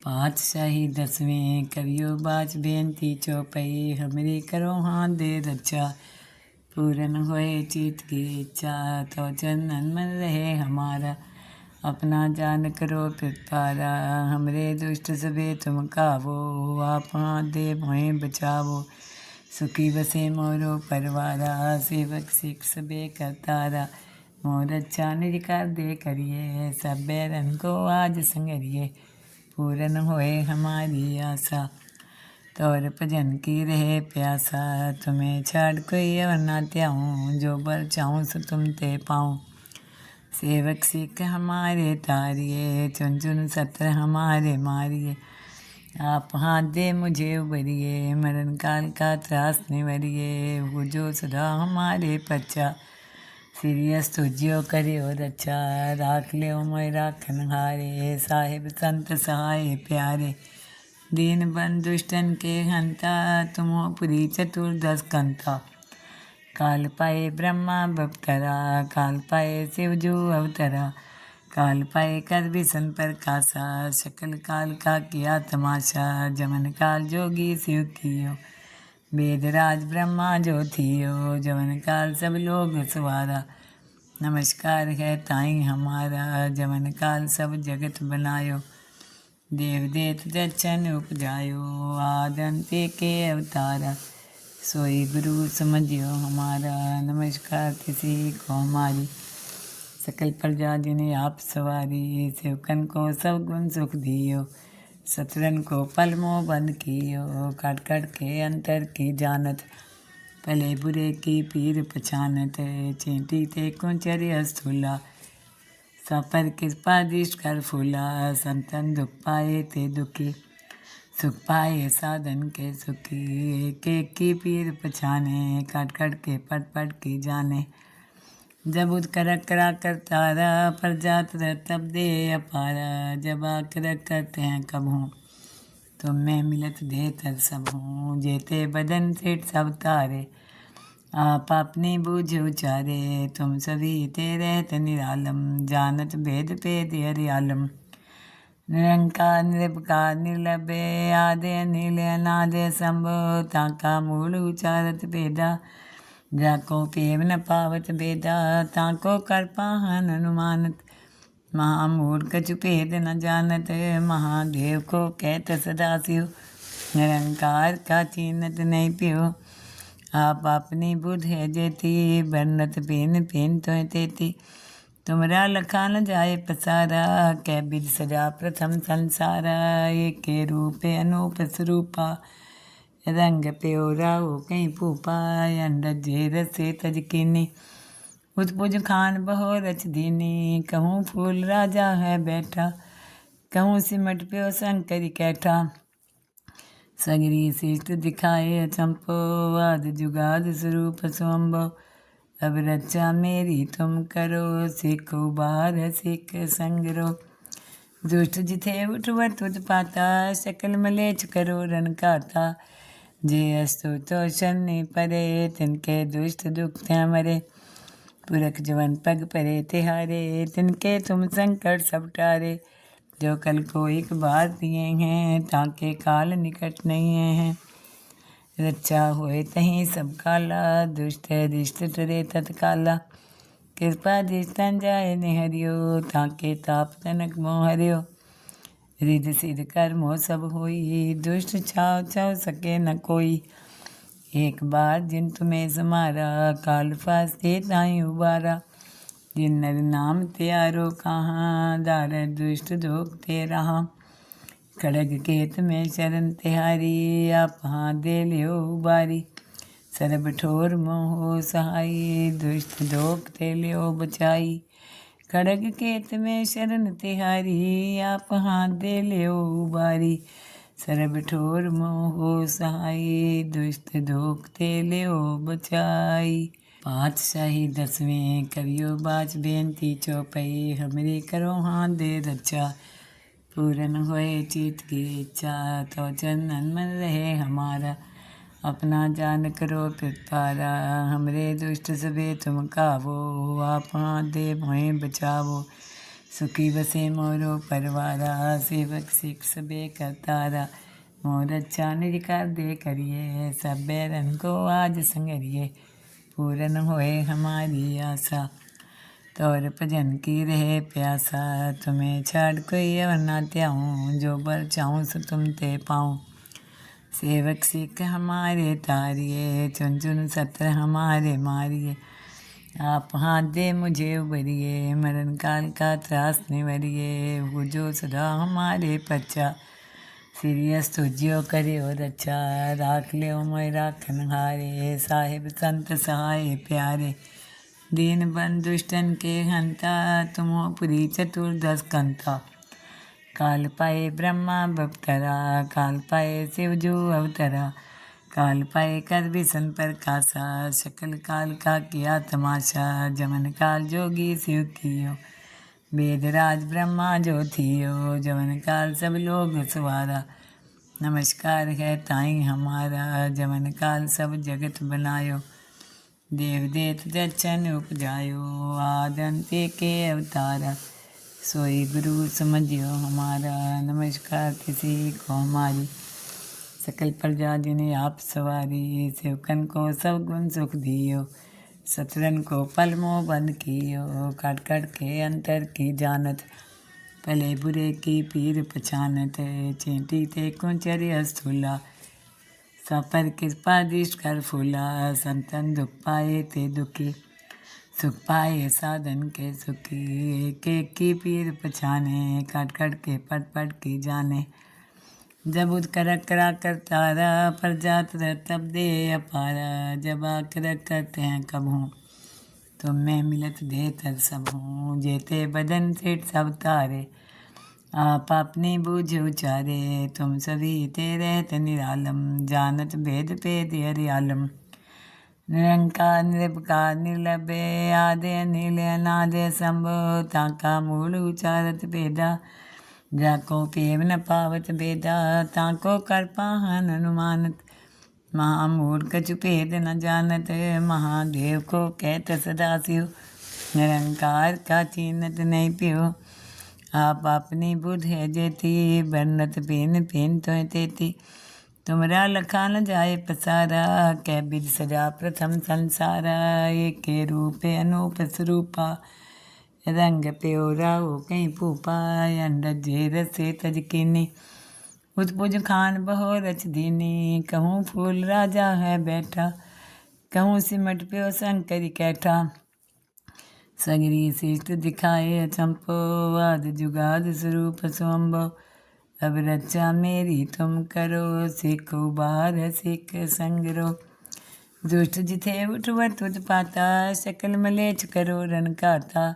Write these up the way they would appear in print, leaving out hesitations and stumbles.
पातशाही दसवें कवियो बाच बेनती चौपई हमरी करो हाथ दे रक्षा पूरन होए चित की इच्छा तो चंदन मन रहे हमारा अपना जान करो प्रतारा हमरे दुष्ट सबे तुम कावो आप हाथ दे भोए बचावो सुखी बसे मोरो परवारा सेवक सिख सबे करतारा मोर अच्छा निज कर दे करिए सब बैरन को आज संगरिए पूरन होए हमारी आशा तोर भजन की रहे प्यासा तुम्हें छाड़ कोई और ना त्याऊँ जो बर चाहूँ सो तुम ते पाऊँ सेवक सिख हमारे तारिए चुन चुन सत्र हमारे मारिए आप हाथ दे मुझे उबरिए मरण काल का त्रास निवरिए वो जो सदा हमारे पच्चा सीरियस तुझियो करियो रक्षा राख लियो मोय राखन हारे साहिब संत सहाय प्यारे दीन बन दुष्टन के हंता तुमो पुरी चतुर्दश कंता काल पाए ब्रह्मा बपतरा काल पाए शिवजू अवतरा काल पाए कर विसन प्रकाशा सकल काल का किया तमाशा जमन काल जोगी शिव कियो वेदराज ब्रह्मा जो थियो जवन काल सब लोग सवारा नमस्कार है ताई हमारा जवन काल सब जगत बनायो देव देत दक्षन उपजायो आदंते के अवतारा सोई गुरु समझियो हमारा नमस्कार किसी को हमारी सकल प्रजा जिन्हें आप सवारी सेवकन को सब गुण सुख दियो सतरन को पलमो बंद कियो काट काट के अंतर की जानत भले बुरे की पीर पछानत चींटी ते कुंचर स्थूला सपर कृपा दृष्ट कर फूला संतन दुख पाए ते दुखी सुख पाए साधन के सुखी एक एक की पीर पछाने काट काट के पट पट की जाने जब उद करक करा करतारा पर जात रह तब दे अपारा जब आकरक करते हैं कब हूँ तुम में मिलत दे तर सब हूँ जेते बदन सेठ सब तारे आप अपनी बूझ उचारे तुम सभी ते रहत निरालम जानत भेद भेद हरियालम निरंकार निरपकार निर्लभे आदे नील अनादे संभव ताका मूल उचारत भेदा जाको पेव न पावत भेदा ताको कर पाहन अनुमानत महामूर्ख चुपेद न जानत महादेव को कहत सदाशिव निरंकार का चीनत नहीं पियो आप अपनी बुध है जेती बरनत पेन पेन तो तेती तुमरा लखा न जाए पसारा कै बिद सजा प्रथम संसारा एक के रूप अनूप स्वरूपा रंग प्योरा हो कहीं भूपा अंडज रसे तजकिनी उजपुज खान बहो रच दीनी कहूँ फूल राजा है बैठा कहूँ सिमट प्यो शंकरी कैठा सगरी शिष्ट दिखाए चंपो आद जुगाद स्वरूप स्वम्भो अब रक्षा मेरी तुम करो सिख उबार सिख संगरो दुष्ट जिथे उठवत उत्पाता सकल मलेच करो रन काता जे अस्तु तो शनि परे तिनके दुष्ट दुख थे मरे पुरख जवन पग परे तिहारे तिनके तुम संकट सब टारे जो कल को एक बार दिए हैं ताके काल निकट नहीं हैं रक्षा होए तहीं सब काला दुष्ट दिष्ट टरे तत्काला कृपा दृष्टन जाए निहरियो ताके ताप तनक मोह हरियो रिध सिद्ध कर्मो सब होई दुष्ट छाव छाव सके न कोई एक बार जिन तुम्हें समारा काल फास्ते ताई उबारा जिन नर नाम त्यारो कहाँ दार दुष्ट धोख ते रहा खड़ग केत में शरण तिहारी आप हाथ दे लियो उबारी सरब ठोर मोह सहाई दुष्ट धोख ते लियो बचाई खड़ग केत में शरण तिहारी आप हाथ दे लियो उबारी सरब ठोर मोह सहाई दुष्ट धोख ते लियो बचाई पातशाही दसवें कवियो बाच बेनती चौपई हमरी करो हाथ दे रक्षा पूरन होए चित की इच्छा तो चंदन मन रहे हमारा अपना जान करो प्रतारा हमरे दुष्ट सबे तुम कावो आप हाथ दे भोए बचावो सुखी बसे मोरो परवारा, सेवक सिख सबे करतारा। मोर अच्छा निज कर दे करिए, सब बैरन को आज संगरिए। पूरन होए हमारी आशा, तोर भजन की रहे प्यासा। तुम्हें छाड़ कोई और ना त्याऊँ, जो बर चाहूँ सो तुम ते पाऊँ। सेवक सिख हमारे तारिए, चुन चुन सत्र हमारे मारिए। आप हाथ दे मुझे उबरिए, मरण काल का त्रास निवरिए। बुझो सदा हमारे पच्चा, सीरियस तुझियो करियो रक्षा। राख लियो मोय राखन हारे, साहिब संत सहाय प्यारे। दीन बंधु दुष्टन के हंता, तुमो पुरी चतुर्दश कंता। काल पाए ब्रह्मा बपतरा, काल पाए शिवजू अवतरा। काल पाए कर विसन प्रकाशा, सकल काल का किया तमाशा। जमन काल जोगी शिव कियो, वेद राज ब्रह्मा जो थियो। जमन काल सब लोग सवारा, नमस्कार है ताई हमारा। जमन काल सब जगत बनायो, देव देत दर्शन उपजायो। आदंते के अवतारा, सोई गुरु समझियो हमारा। नमस्कार किसी को हमारी, सकल प्रजा जिन्हें आप सवारी। सेवकन को सब गुण सुख दियो, सतरन को पल मोह बंद कियो। काट काट के अंतर की जानत, भले बुरे की पीर पछानत। चेंटी ते कुंचर स्थूला, सपर कृपा दृष्ट कर फूला। संतन दुख पाए ते दुखी, सुख पाए साधन के सुखी। एक एक की पीर पछाने, काट काट के पट पट की जाने। जब उद करक करा करतारा, पर जात रह तब दे अपारा। जब आकरक करते हैं कब हूँ, तुम में मिलत दे तर सब हूँ। जेते बदन सेठ सब तारे, आप अपनी बूझ उचारे। तुम सभी ते रहते निरालम, जानत भेद भेद हरियालम। निरंकार निरपकार निर्लभे, आदे अनिल अनादे संभव। ताका मूल उचारत भेदा, जाको पेव न पावत भेदा। ताको कर पाहन अनुमानत, महामूल कछु भेद न जानत। महादेव को कहत सदाशिव, निरंकार का चीनत नहीं पियो। आप अपनी बुध है जेती, बरनत पेन पेन तो तेती। तुमरा लखा न जाए पसारा, कै बिद सजा प्रथम संसारा। एक के रूप अनूप स्वरूपा, रंग प्योरा हो कहीं पूपा। अंडज रसे तज कीनी, उजपुज खान बहो रच दीनी। कहूँ फूल राजा है बैठा, कहूँ सिमट प्यो शंकरी कैठा। सगरी शिष्ट दिखाए चंपो, आद जुगाद स्वरूप स्वम्भो। अब रक्षा मेरी तुम करो, सिख उबार सिख संगरो। दुष्ट जिथे उठवत उत्पाता, सकल मलेच्छ करो रन काता।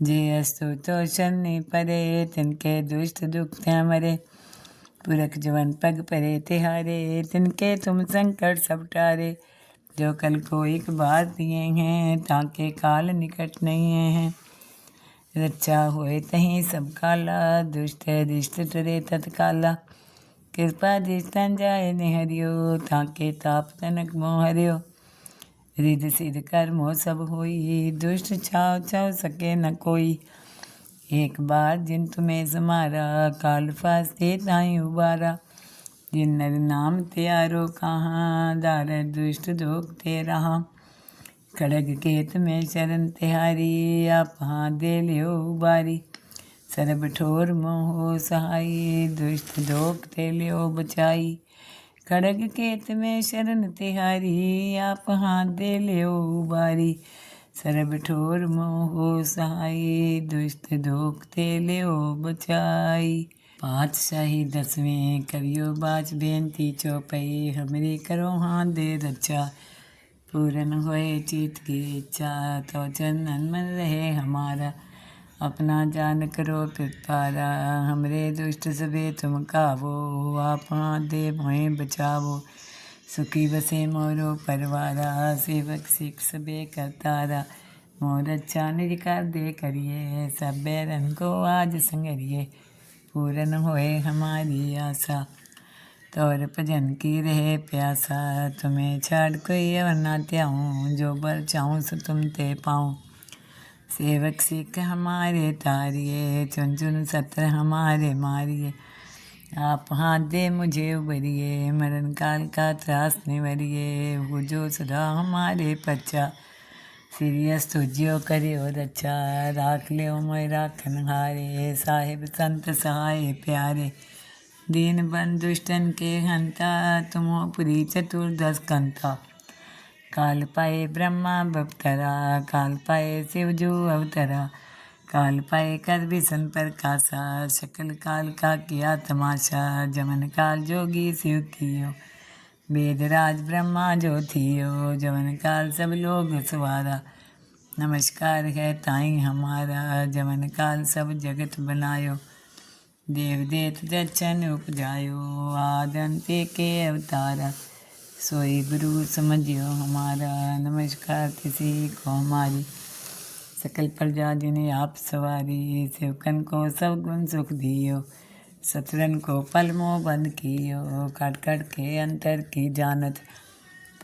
जे अस्तु तो शनि परे, तिनके दुष्ट दुख त्या मरे। पुरख जवन पग परे तिहारे, तिनके तुम संकट सब टारे। जो कल को एक बार दिए हैं, ताके काल निकट नहीं हैं। रक्षा होए तहीं सब काला, दुष्ट दिष्ट टरे तत्काला। कृपा दृष्टन जाए निहरियो, ताके ताप तनक मोह हरियो। रिध सिद्ध कर्मो सब होई, दुष्ट छाव छाव सके न कोई। एक बार जिन तुम्हें समारा, काल फास्ते ताई उबारा। जिन नर नाम त्यारो कहाँ, दार दुष्ट दोग ते रहा। खड़ग केत में शरण तिहारी, आप हाथ दे लियो उबारी। सरब ठोर मोह सहाई, दुष्ट दोग ते लियो बचाई। खड़ग केत में शरण तिहारी, आप हाथ दे लियो उबारी। सरब ठोर मोह सहाई, दुष्ट दोग ते लियो बचाई। पातशाही दसवें कवियो बाच बेनती चौपई। हमरी करो हाथ दे रक्षा, पूरन होए चित की इच्छा। तो चंदन मन रहे हमारा, अपना जान करो पितारा। हमरे दुष्ट सबे तुम कावो, आप हाथ दे मोहे बचावो। सुखी बसे मोरो परवारा, सेवक सिख सबे करतारा। मोर अच्छा निज कर दे करिए, सब बैरन को आज संगरिए। पूरन होए हमारी आशा, तोर भजन की रहे प्यासा। तुम्हें छाड़ कोई और ना त्याऊँ, जो बर चाहूँ सो तुम ते पाऊँ। सेवक सिख हमारे तारिये, चुन चुन सत्र हमारे मारिये। आप हाथ दे मुझे उबरिए, मरण काल का त्रास निवरिए। भुजो सदा हमारे पच्चा, सीरियस तुझियो करियो रचा। राख लियो मोय राखन हारे, साहिब संत सहाय प्यारे। दीन बंधु दुष्टन के हंता, तुमो पुरी चतुर्दश कंता। काल पाए ब्रह्मा बपतरा, काल पाए शिवजू अवतरा। काल पाए कर विसन प्रकाशा, सकल काल का किया तमाशा। जमन काल जोगी शिव कियो, वेदराज ब्रह्मा जो थियो। जमन काल सब लोग सवारा, नमस्कार है ताई हमारा। जमन काल सब जगत बनायो, देव देत दर्शन उपजायो। आदंते के अवतारा, सोई गुरु समझियो हमारा। नमस्कार किसी को हमारी, सकल प्रजा जिन्हें आप सवारी। सेवकन को सब गुण सुख दियो, सतरन को पल मोह बंद कियो। काट काट के अंतर की जानत,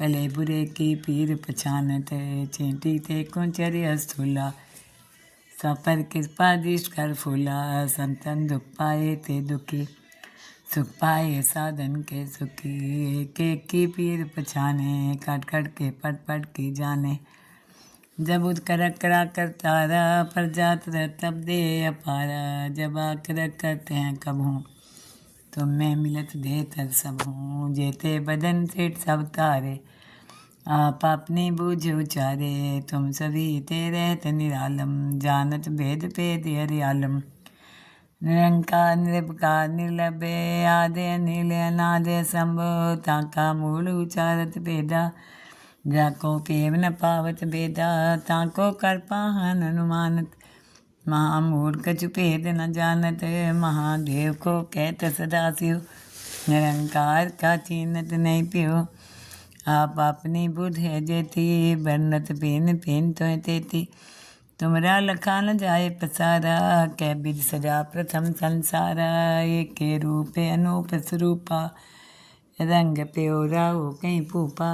भले बुरे की पीर पछानत। चींटी ते कुंचर अस्तुला, सपर कृपा दृष्ट कर फूला। संतन दुख पाए ते दुखी, सुख पाए साधन के सुखी। एक एक की पीर पछाने, काट काट के पट पट की जाने। जब उद करक करा करतारा, पर जात रह तब दे अपारा। जब आकरक करते हैं कब हूँ, तुम में मिलत दे तर सब हूँ। जेते बदन सेठ सब तारे, आप अपनी बूझ उचारे। तुम सभी ते रहत निरालम, जानत भेद भेद हरियालम। निरंकार निर्विकार निर्लभे, आदि अनिल अनादि संभव। ताका मूल उचारत भेदा, जाको पेव न पावत भेदा। ताको कर पाहन अनुमानत, महामूढ़ कछु भेद न जानत। महादेव को कहत सदाशिव, निरंकार का चीनत नहीं पियो। आप अपनी बुध है जेती, बरनत पेन पेन तो तेती। तुमरा लखा न जाए पसारा, कै बिद सजा प्रथम संसारा। एक के रूप अनूप स्वरूपा, रंग प्योरा हो कहीं पूपा।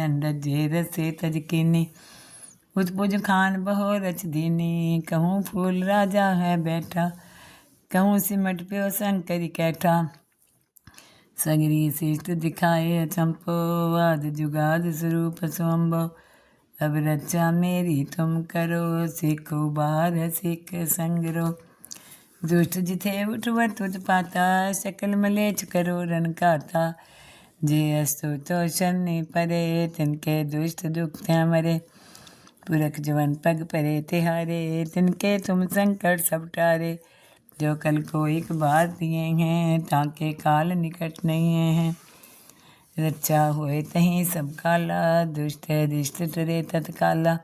अंडज रस से तज कीनी, उजपुज खान बहो रच दीनी। कहूँ फूल राजा है बैठा, कहूँ सिमट प्यो शंकरी कैठा। सगरी शिष्ट दिखाए चंपो, आद जुगाद स्वरूप स्वंभव। अब रक्षा मेरी तुम करो, सिख उबार सिख संगरो। दुष्ट जिथे उठवत उत्पाता, सकल मलेच्छ करो रन काता। जे अस्तु तो शनि परे, तिनके दुष्ट दुख थे मरे। पुरख जवन पग परे तिहारे, तिनके तुम संकट सब टारे। जो कल को एक बार दिए हैं, ताके काल निकट नहीं है। रक्षा होए तहीं सब काला, दुष्ट दिष्ट टरे तत्काला।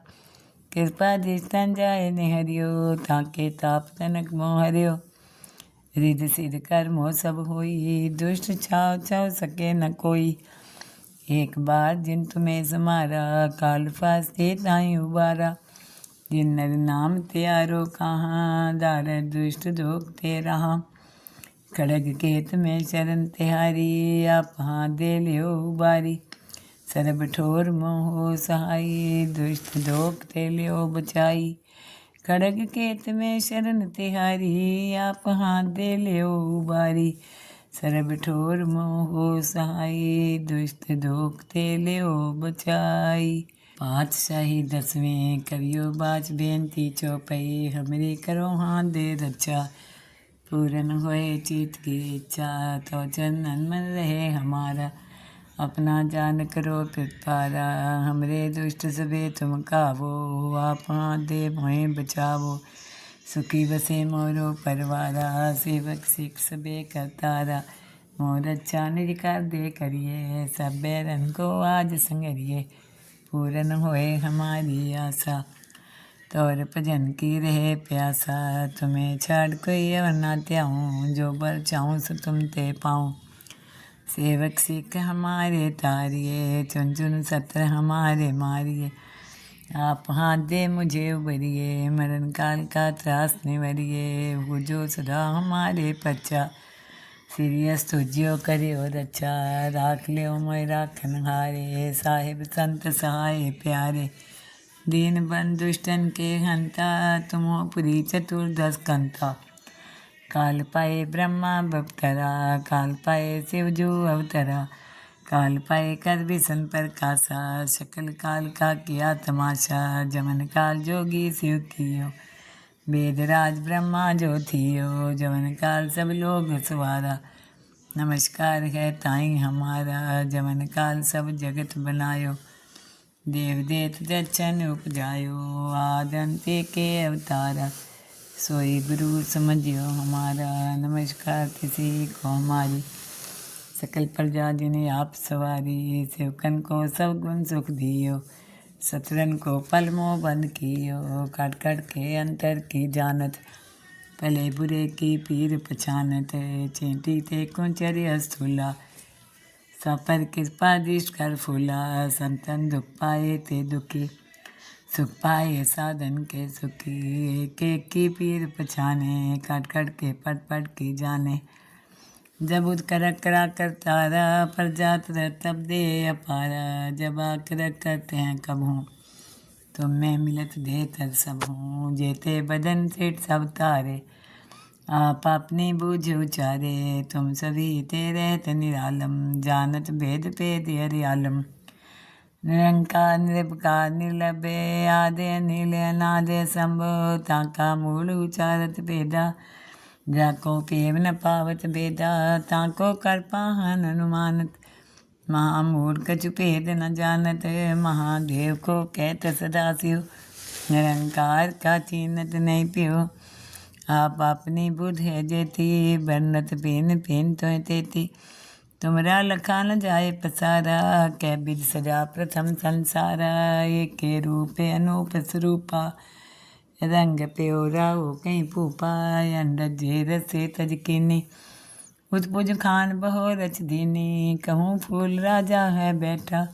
कृपा दृष्टन जाए निहरियो, ताके ताप तनक मोह हरियो। रिध सिद्ध कर्मो सब होई, दुष्ट छाव छाव सके न कोई। एक बार जिन तुम्हें समारा, काल फास्ते ताई उबारा। जिन नर नाम त्यारो कहाँ, दार दुष्ट दोग ते रहा। खड़ग केत में शरण तिहारी, आप हाथ दे लियो उबारी। सरब ठोर मोह सहाई, दुष्ट दोग ते लियो बचाई। खड़ग केत में शरण तिहारी, आप हाथ दे लियो उबारी। सरब ठोर मोह सहाई, दुष्ट दोग ते लियो बचाई। पातशाही दसवें कवियो बाच बेनती चौपई। हमरी करो हाथ दे रक्षा, पूरन होए चित की इच्छा। तो चंदन मन रहे हमारा, अपना जान करो पिपारा। हमरे दुष्ट सबे तुम कावो, आप हाथ दे मोहे बचावो। सुखी बसे मोरो परवारा, सेवक सिख सबे करतारा। मोर अच्छा निज कर दे करिए, सब बैरन को आज संगरिए। पूरन होए हमारी आशा, तोर भजन की रहे प्यासा। तुम्हें छाड़ कोई और ना त्याऊँ, जो बर चाहूँ सो तुम ते पाऊँ। सेवक सिख हमारे तारिये, चुन चुन सत्र हमारे मारिये। आप हाथ दे मुझे उबरिए, मरण काल का त्रास निवरिए। भुजो सदा हमारे पच्चा, सीरियस तुझियो करियो रक्षा। राख लियो मोय राखन हारे, साहिब संत सहाय प्यारे। दीन बंधु दुष्टन के हंता, तुम हो पुरी चतुर्दश कंता। काल पाए ब्रह्मा बपतरा, काल पाए शिवजू अवतरा। काल पाए कर विसन प्रकाशा, सकल काल का किया तमाशा। जमन काल जोगी शिव कियो, वेदराज ब्रह्मा जो थियो। जमन काल सब लोग सवारा, नमस्कार है ताई हमारा। जमन काल सब जगत बनायो, देव देत दक्षन उपजायो। आदंते के अवतारा, सोई गुरु समझियो हमारा। नमस्कार किसी को हमारी, सकल प्रजा जिन्हें आप सवारी। सेवकन को सब गुण सुख दियो, सतरन को पल मोह बंद कियो। काट काट के अंतर की जानत, भले बुरे की पीर पछानत। चेंटी ते कुंचरी अस्तुला, सपर कृपा दृष्ट कर फूला। संतन दुख पाए ते दुखी, सुख पाए साधन के सुखी। एक एक की पीर पछाने, काट काट के पट पट की जाने। जब उद करक करा करतारा, पर जात रह तब दे अपारा। जब आकरक करते हैं कब हूँ, तुम में मिलत दे तर सब हूँ। जेते बदन सेठ सब तारे, आप अपनी बूझ उचारे। तुम सभी ते रहत निरालम, जानत भेद भेद हरियालम। निरंकार निर्विकार निर्लभे, आदि अनिल अनादि संभव। ताका मूल उचारत भेदा, जाको पेव न पावत भेदा। ताको कर पाहन अनुमानत, महामूढ़ कछु भेद न जानत। महादेव को कहत सदाशिव, निरंकार का चीनत नहीं पियो। आप अपनी बुध है जेती, बरनत पेन पेन तो तेती। तुमरा लखा न जाए पसारा, कै बिद सजा प्रथम संसारा। एक के रूप अनूप स्वरूपा, रंग प्योरा हो कहीं पूपा। अंडज रसे तज कीनी, उजपुज खान बहो रच दीनी। कहूँ फूल राजा है बैठा,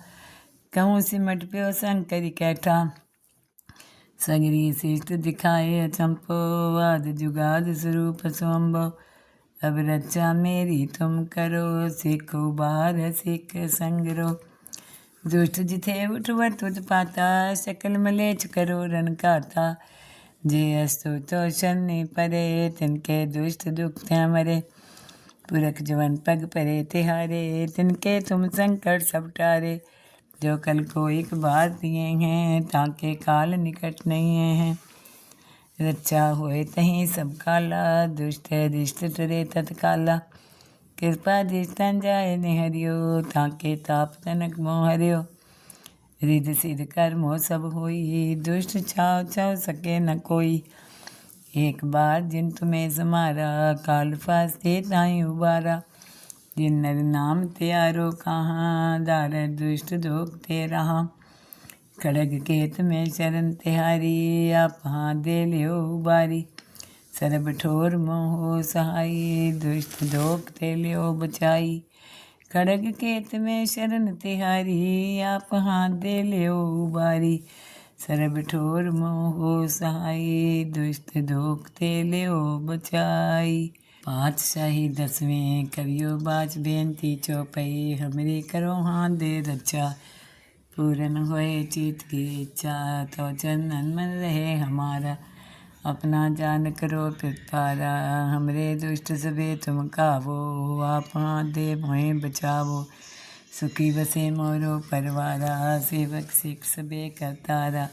कहूँ सिमट प्यो शंकरी कैठा। सगरी शिष्ट दिखाए अचंपो, आद जुगाद स्वरूप स्वंभव। अब रक्षा मेरी तुम करो, सिख उबार सिख संगरो। दुष्ट जिथे उठवत उत्पाता, सकल मलेच करो रण काता। जे अस्तु तो शनि परे, तिनके दुष्ट दुख थे मरे। पुरख जवन पग परे तिहारे, तिनके तुम संकट सब टारे। जो कल को एक बार दिए हैं, ताके काल निकट नहीं है। रक्षा होए तहीं सब काला, दुष्ट दिष्ट टरे तत्काला। कृपा दृष्टन जाए निहरियो, ताके ताप तनक मोह हरियो। रिध सिद्ध कर्मो सब होई, दुष्ट छाव छाव सके न कोई। एक बार जिन तुम्हें समारा, काल फास्ते ताई उबारा। जिन नर नाम त्यारो कहाँ, दार दुष्ट दोग ते रहा। खड़ग केत में शरण तिहारी, आप हाथ दे लियो उबारी। सरब ठोर मोह सहाई, दुष्ट दोग ते लियो बचाई। खड़ग केत में शरण तिहारी, आप हाथ दे लियो उबारी। सरब ठोर मोह सहाई, दुष्ट दोग ते लियो बचाई। पातशाही दसवें कवियो बाच बेनती चौपई। हमरी करो हाथ दे रक्षा, पूरन होए चित की इच्छा। तो चंदन मन रहे हमारा, अपना जान करो पितारा। हमरे दुष्ट सबे तुम कावो, आप हाथ दे मोहे बचावो। सुखी बसे मोरो परवारा, सेवक सिख सबे करतारा।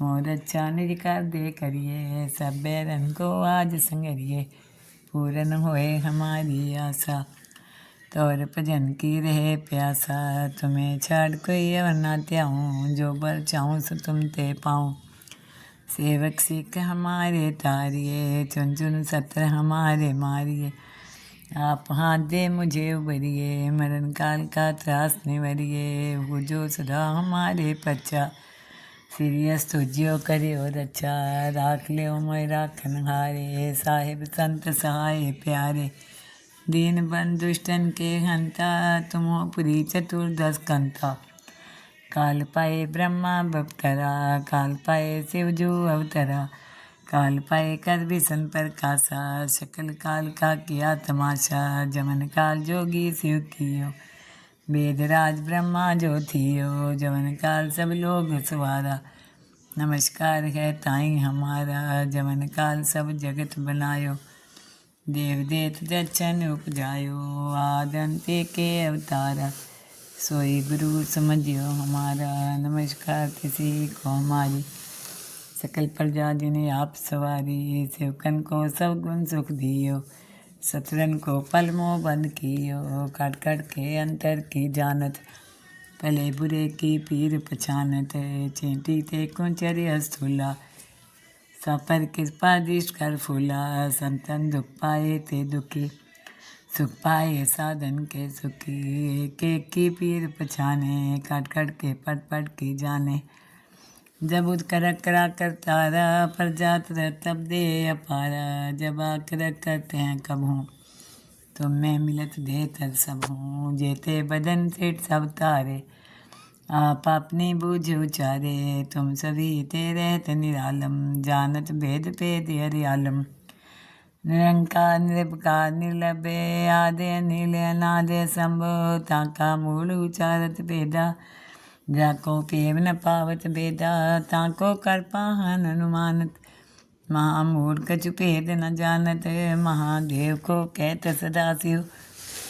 मोर अच्छा निज कर दे करिए, सब बैरन को आज संगरिए। पूरन होए हमारी आशा, तोर भजन की रहे प्यासा। तुम्हें छाड़ कोई और ना त्याऊँ, जो बर चाहूँ सो तुम ते पाऊँ। सेवक सिख हमारे तारिए, चुन चुन सत्र हमारे मारिए। आप हाथ दे मुझे उबरिए, मरण काल का त्रास निवरिए। हो जो सदा हमारे पच्चा, सीरियस तुझियो करियो रक्षा। राख लियो मोय राखन हारे, साहिब संत सहाय प्यारे। दीन बंधु दुष्टन के हंता, तुम हो पुरी चतुर्दश कंता। काल पाए ब्रह्मा बपतरा, काल पाए शिवजू अवतरा। काल पाए कर विसन प्रकाशा, सकल काल का किया तमाशा। जमन काल जोगी शिव कियो, वेदराज ब्रह्मा जो थियो। जमन काल सब लोग सवारा, नमस्कार है ताई हमारा, जमन काल सब जगत बनायो। देव देत जचन उपजायो, आदंते के अवतारा। सोई गुरु समझियो हमारा, नमस्कार किसी को हमारी। सकल प्रजा जिन्हें आप सवारी, सेवकन को सब गुण सुख दियो। सतरन को पल मोह बंद कियो, काट काट के अंतर की जानत। भले बुरे की पीर पछानत, चेंटी ते कुंचर स्थूला। सपर कृपा दृष्ट कर फूला, संतन दुख पाए ते दुखी। सुख पाए साधन के सुखी, एक एक की पीर पछाने। काट काट के पट पट की जाने। जब उद करक करा कर तारा, पर जात रह तब दे अपारा। जब आकर करते हैं कब हूँ, तुम में मिलत दे तर सब हूँ। जेते बदन सेठ सब तारे, आप अपनी बूझ उचारे। तुम सभी ते रहत निरालम, जानत भेद भेद हरियालम। निरंकार निरपकार निर्लभे, आदे अनिल अनादे संभव। ताका मूल उचारत भेदा, जाको पेव न पावत भेदा। ताको कर पाहन अनुमानत, महामूढ़ कछु भेद न जानत। महादेव को कहत सदा शिव,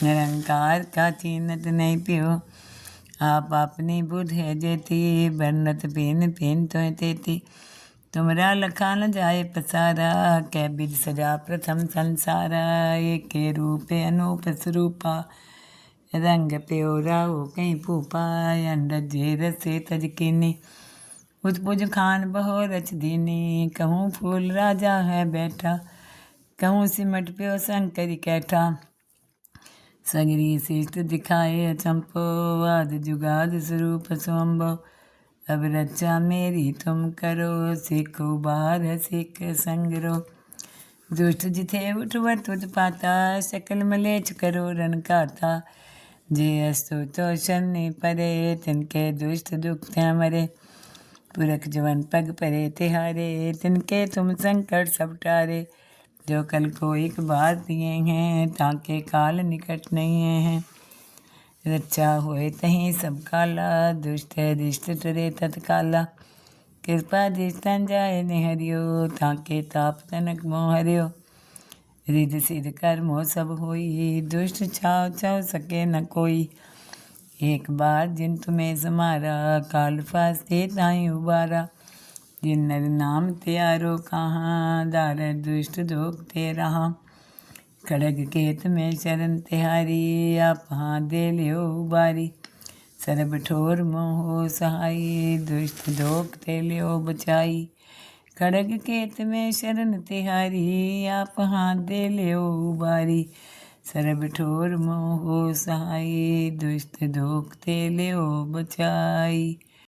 निरंकार का चीनत नहीं पियो। आप अपनी बुध है जेती, बरनत पेन पेन तो तेती। तुमरा लखा न जाए पसारा, कै बिद सजा प्रथम संसारा। एक के रूप अनूप स्वरूपा, रंग प्योरा हो कहीं भूपा। अंडज रस से तज कीनी, उजपुज खान बहो रच दीनी। कहूँ फूल राजा है बैठा, कहूँ सिमट प्यो शंकरी कैठा। सगरी शिष्ट दिखाए चंपो, आद जुगाद स्वरूप स्वंभो। अब रक्षा मेरी तुम करो, सीखो बार सीख संगरो। दुष्ट जिथे उठवत उत्पाता, सकल मलेच करो रन काता। जे अस्तु तो शनि परे, तिनके दुष्ट दुख थे मरे। पुरख जवन पग परे तिहारे, तिनके तुम संकट सब टारे। जो कल को एक बार दिए हैं, ताके काल निकट नहीं है। रक्षा होए तहीं सब काला, दुष्ट है दिष्ट टरे तत्काला। कृपा दृष्टन जाए निहरियो, ताके ताप तनक मोह हरियो। रिध सिद्ध कर्मो सब होई, दुष्ट छाव छाव सके न कोई। एक बार जिन तुम्हें समारा, काल फास्ते ताई उबारा। जिन नर नाम त्यारो कहाँ, दार दुष्ट दोग ते रहा। खड़ग केत में शरण तिहारी, आप हाथ दे लियो उबारी। सरब ठोर मोह सहाई, दुष्ट दोग ते लियो बचाई। खड़ग केत में शरण तिहारी, आप हाथ दे लियो उबारी। सरब ठोर मोह सहाई, दुष्ट दोग ते लियो बचाई।